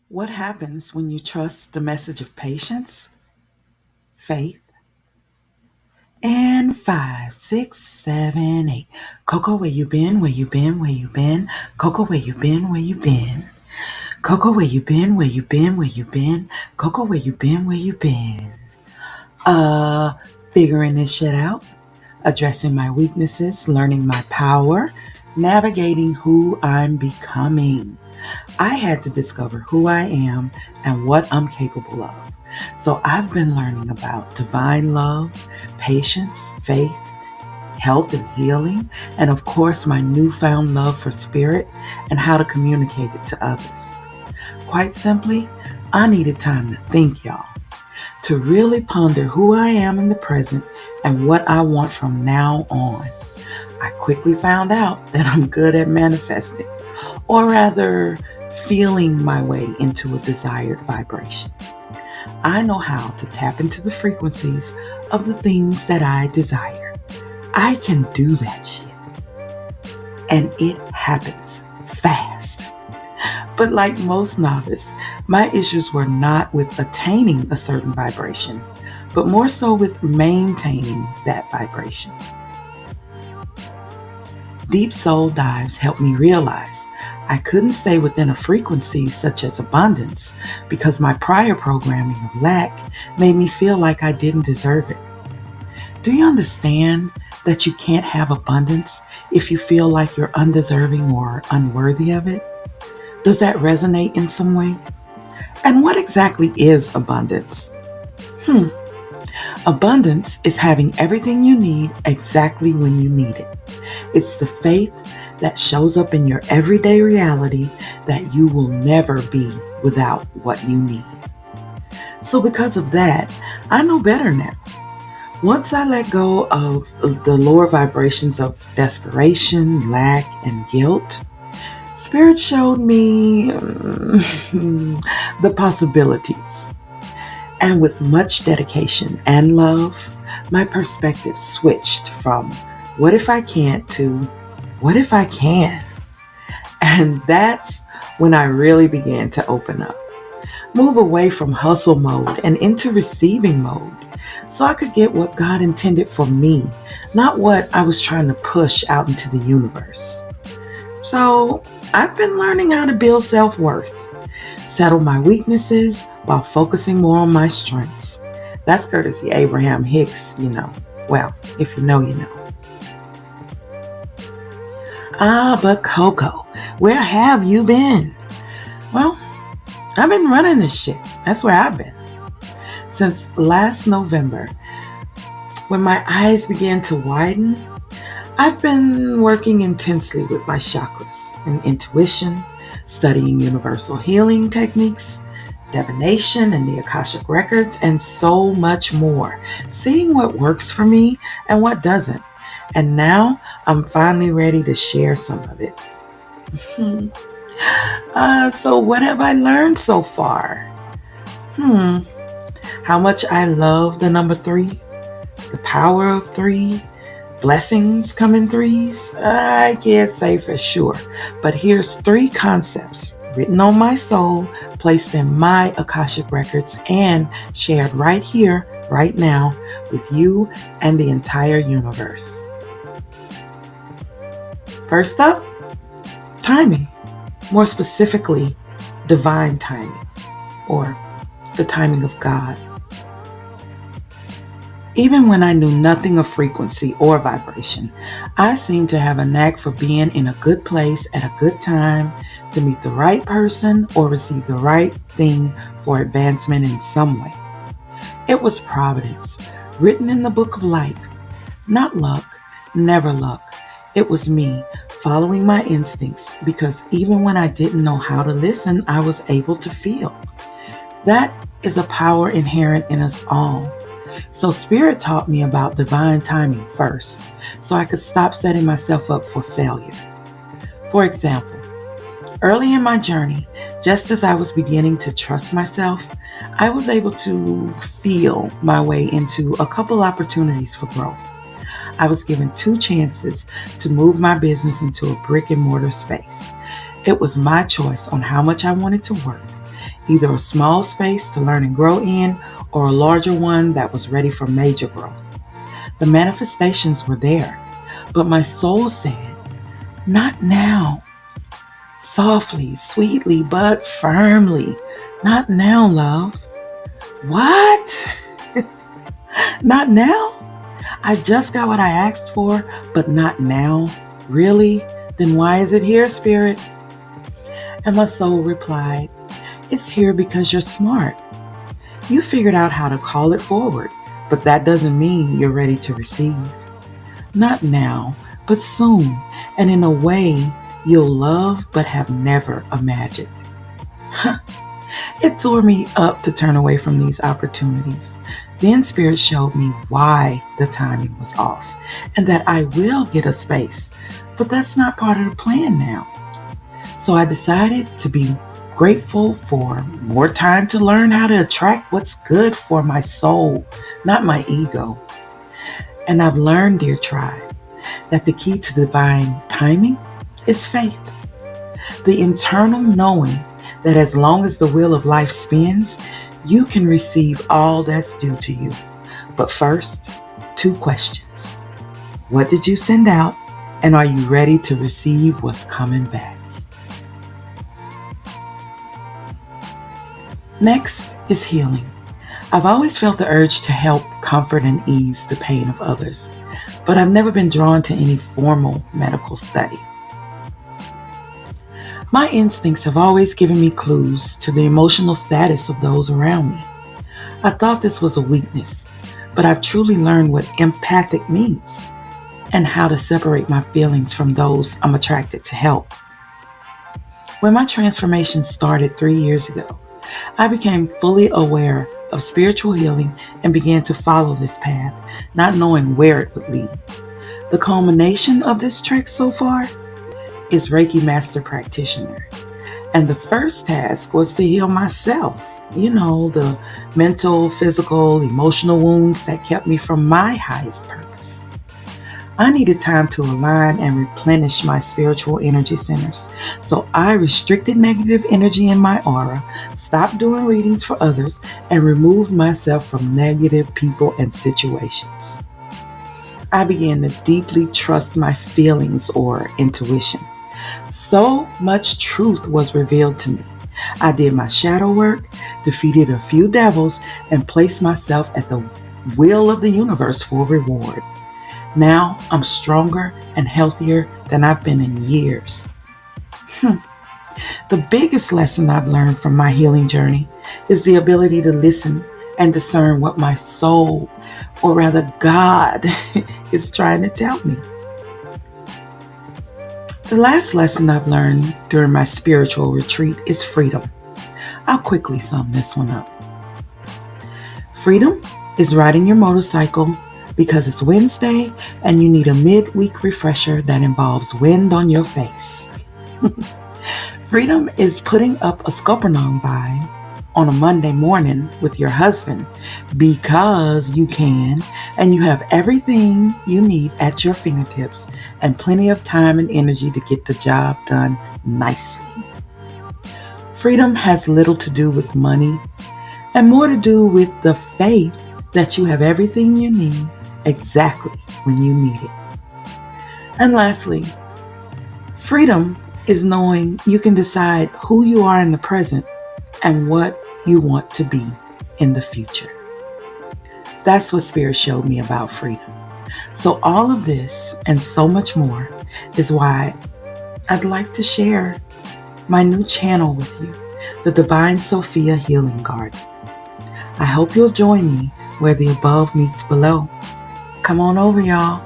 What happens when you trust the message of patience, faith, and 5, 6, 7, 8? Coco, where you been? Where you been? Where you been? Coco, where you been? Where you been? Coco, where you been? Where you been? Where you been? Coco, where you been? Where you been? Uh, Figuring this shit out, addressing my weaknesses, learning my power, navigating who I'm becoming. I had to discover who I am and what I'm capable of. So I've been learning about divine love, patience, faith, health and healing, and of course, my newfound love for spirit and how to communicate it to others. Quite simply, I needed time to think, y'all, to really ponder who I am in the present and what I want from now on. I quickly found out that I'm good at manifesting, or rather, feeling my way into a desired vibration. I know how to tap into the frequencies of the things that I desire. I can do that shit, and it happens fast. But like most novices, my issues were not with attaining a certain vibration, but more so with maintaining that vibration. Deep soul dives helped me realize I couldn't stay within a frequency such as abundance because my prior programming of lack made me feel like I didn't deserve it. Do you understand that you can't have abundance if you feel like you're undeserving or unworthy of it? Does that resonate in some way? And what exactly is abundance? Hmm. Abundance is having everything you need exactly when you need it. It's the faith that shows up in your everyday reality that you will never be without what you need. So, because of that, I know better now. Once I let go of the lower vibrations of desperation, lack, and guilt, Spirit showed me the possibilities. And with much dedication and love, my perspective switched from what if I can't to what if I can? And that's when I really began to open up, move away from hustle mode and into receiving mode so I could get what God intended for me, not what I was trying to push out into the universe. So I've been learning how to build self-worth, settle my weaknesses while focusing more on my strengths. That's courtesy Abraham Hicks, you know. Well, if you know, you know. But Coco, where have you been? Well, I've been running this shit. That's where I've been. Since last November, when my eyes began to widen, I've been working intensely with my chakras and intuition, studying universal healing techniques, divination and the Akashic records, and so much more, seeing what works for me and what doesn't. And now I'm finally ready to share some of it. So what have I learned so far? How much I love the number 3, the power of 3, blessings come in threes? I can't say for sure, but here's 3 concepts written on my soul, placed in my Akashic records, and shared right here, right now, with you and the entire universe. First up, timing. More specifically, divine timing, or the timing of God. Even when I knew nothing of frequency or vibration, I seemed to have a knack for being in a good place at a good time to meet the right person or receive the right thing for advancement in some way. It was providence, written in the book of life. Not luck, never luck. It was me following my instincts because even when I didn't know how to listen, I was able to feel. That is a power inherent in us all. So Spirit taught me about divine timing first, so I could stop setting myself up for failure. For example, early in my journey, just as I was beginning to trust myself, I was able to feel my way into a couple opportunities for growth. I was given 2 chances to move my business into a brick and mortar space. It was my choice on how much I wanted to work, either a small space to learn and grow in or a larger one that was ready for major growth. The manifestations were there, but my soul said, not now. Softly, sweetly, but firmly. Not now, love. What? Not now? I just got what I asked for, but not now? Really? Then why is it here, Spirit? And my soul replied, it's here because you're smart. You figured out how to call it forward, but that doesn't mean you're ready to receive. Not now, but soon, and in a way you'll love but have never imagined. It tore me up to turn away from these opportunities. Then Spirit showed me why the timing was off and that I will get a space, but that's not part of the plan now. So I decided to be grateful for more time to learn how to attract what's good for my soul, not my ego. And I've learned, dear tribe, that the key to divine timing is faith. The internal knowing that as long as the wheel of life spins, you can receive all that's due to you. But first, 2 questions. What did you send out? And are you ready to receive what's coming back? Next is healing. I've always felt the urge to help, comfort, and ease the pain of others, but I've never been drawn to any formal medical study. My instincts have always given me clues to the emotional status of those around me. I thought this was a weakness, but I've truly learned what empathic means and how to separate my feelings from those I'm attracted to help. When my transformation started 3 years ago, I became fully aware of spiritual healing and began to follow this path, not knowing where it would lead. The culmination of this trek so far is Reiki Master Practitioner. And the first task was to heal myself. The mental, physical, emotional wounds that kept me from my highest purpose. I needed time to align and replenish my spiritual energy centers. So I restricted negative energy in my aura, stopped doing readings for others, and removed myself from negative people and situations. I began to deeply trust my feelings or intuition. So much truth was revealed to me. I did my shadow work, defeated a few devils, and placed myself at the will of the universe for reward. Now I'm stronger and healthier than I've been in years. The biggest lesson I've learned from my healing journey is the ability to listen and discern what my soul, or rather God, is trying to tell me. The last lesson I've learned during my spiritual retreat is freedom. I'll quickly sum this one up. Freedom is riding your motorcycle because it's Wednesday and you need a midweek refresher that involves wind on your face. Freedom is putting up a scopanong vine on a Monday morning with your husband because you can and you have everything you need at your fingertips and plenty of time and energy to get the job done nicely. Freedom has little to do with money and more to do with the faith that you have everything you need exactly when you need it. And lastly, freedom is knowing you can decide who you are in the present and what you want to be in the future. That's what Spirit showed me about freedom. So all of this and so much more is why I'd like to share my new channel with you, the Divine Sophia Healing Garden. I hope you'll join me where the above meets below. Come on over, y'all.